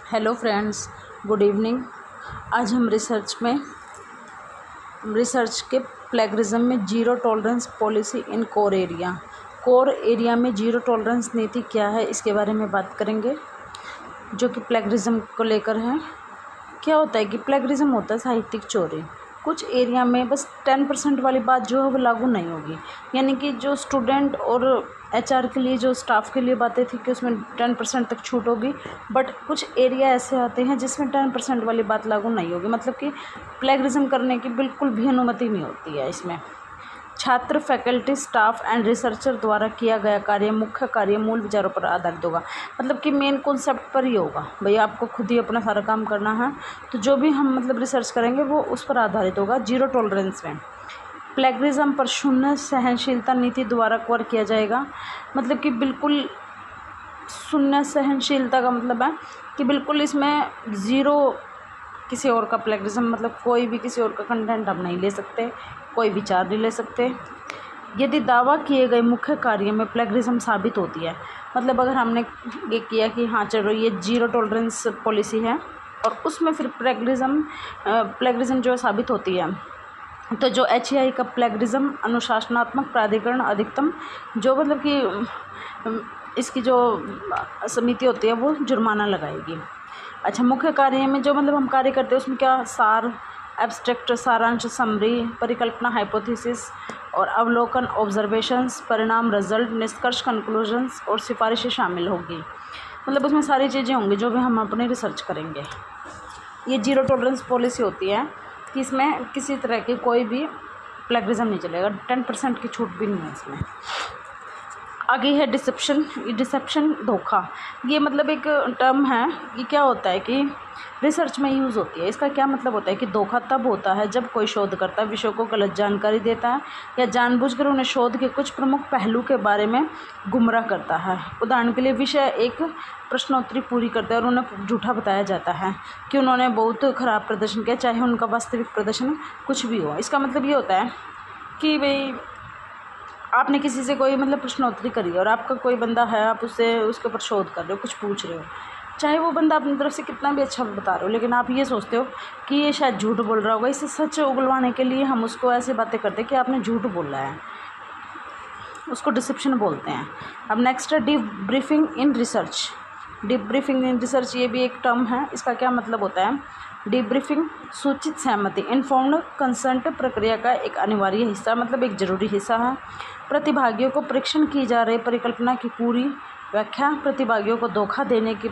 Hello friends, good evening. आज हम research के प्लेगरिज्म में zero tolerance policy in core area में जीरो टॉलरेंस नीति क्या है, इसके बारे में बात करेंगे, जो कि प्लेगरिज्म को लेकर है। क्या होता है कि प्लेगरिज्म होता है साहित्यिक चोरी। कुछ एरिया में बस 10% वाली बात जो है वो लागू नहीं होगी, यानी कि जो स्टूडेंट और एचआर के लिए, जो स्टाफ के लिए बातें थी कि उसमें 10% तक छूट होगी, बट कुछ एरिया ऐसे आते हैं जिसमें 10% वाली बात लागू नहीं होगी। मतलब कि प्लेगरिज्म करने की बिल्कुल भी अनुमति नहीं होती है इसमें। छात्र, फैकल्टी, स्टाफ एंड रिसर्चर द्वारा किया गया कार्य, मुख्य कार्य मूल विचारों पर आधारित होगा। मतलब कि मेन कॉन्सेप्ट पर ही होगा। भैया आपको खुद ही अपना सारा काम करना है, तो जो भी हम रिसर्च करेंगे वो उस पर आधारित होगा। जीरो टॉलरेंस में प्लेगरिज्म पर शून्य सहनशीलता नीति द्वारा कवर किया जाएगा। मतलब कि बिल्कुल शून्य सहनशीलता का मतलब है कि बिल्कुल इसमें ज़ीरो किसी और का प्लेगरिज्म, मतलब कोई भी किसी और का कंटेंट आप नहीं ले सकते, कोई विचार नहीं ले सकते। यदि दावा किए गए मुख्य कार्य में प्लेगरिज्म साबित होती है, मतलब अगर हमने ये किया कि हाँ चलो ये जीरो टॉलरेंस पॉलिसी है और उसमें फिर प्लेगरिज्म जो साबित होती है, तो जो HEI का प्लेगरिज्म अनुशासनात्मक प्राधिकरण अधिकतम जो इसकी जो समिति होती है वो जुर्माना लगाएगी। अच्छा, मुख्य कार्य में जो हम कार्य करते हैं उसमें क्या सार, एब्स्ट्रैक्ट, सारांश, समरी, परिकल्पना, हाइपोथेसिस और अवलोकन, ऑब्जर्वेशंस, परिणाम, रिजल्ट, निष्कर्ष, कंक्लूजन्स और सिफारिशें शामिल होगी। उसमें सारी चीज़ें होंगी जो भी हम अपने रिसर्च करेंगे। ये जीरो टॉलरेंस पॉलिसी होती है कि इसमें किसी तरह की कोई भी प्लेगरिज्म नहीं चलेगा, 10% की छूट भी नहीं है इसमें। आगे है डिसेप्शन, धोखा। ये एक टर्म है। ये क्या होता है कि रिसर्च में यूज़ होती है। इसका क्या मतलब होता है कि धोखा तब होता है जब कोई शोधकर्ता विषय को गलत जानकारी देता है या जानबूझकर उन्हें शोध के कुछ प्रमुख पहलू के बारे में गुमराह करता है। उदाहरण के लिए, विषय एक प्रश्नोत्तरी पूरी करता है और उन्हें झूठा बताया जाता है कि उन्होंने बहुत ख़राब प्रदर्शन किया, चाहे उनका वास्तविक प्रदर्शन कुछ भी हो। इसका मतलब ये होता है कि भाई आपने किसी से कोई प्रश्नोत्तरी करी और आपका कोई बंदा है, आप उसके ऊपर शोध कर रहे हो, कुछ पूछ रहे हो, चाहे वो बंदा अपनी तरफ से कितना भी अच्छा बता रहे हो, लेकिन आप ये सोचते हो कि ये शायद झूठ बोल रहा होगा। इसे सच उगलवाने के लिए हम उसको ऐसी बातें करते हैं कि आपने झूठ बोला है, उसको डिसेप्शन बोलते हैं। अब नेक्स्ट है debriefing in research. Debriefing in research ये भी एक टर्म है। इसका क्या मतलब होता है? डीब्रीफिंग सूचित सहमति, इन्फॉर्म्ड कंसेंट प्रक्रिया का एक अनिवार्य हिस्सा, एक ज़रूरी हिस्सा है। प्रतिभागियों को परीक्षण की जा रही परिकल्पना की पूरी व्याख्या, प्रतिभागियों को धोखा देने की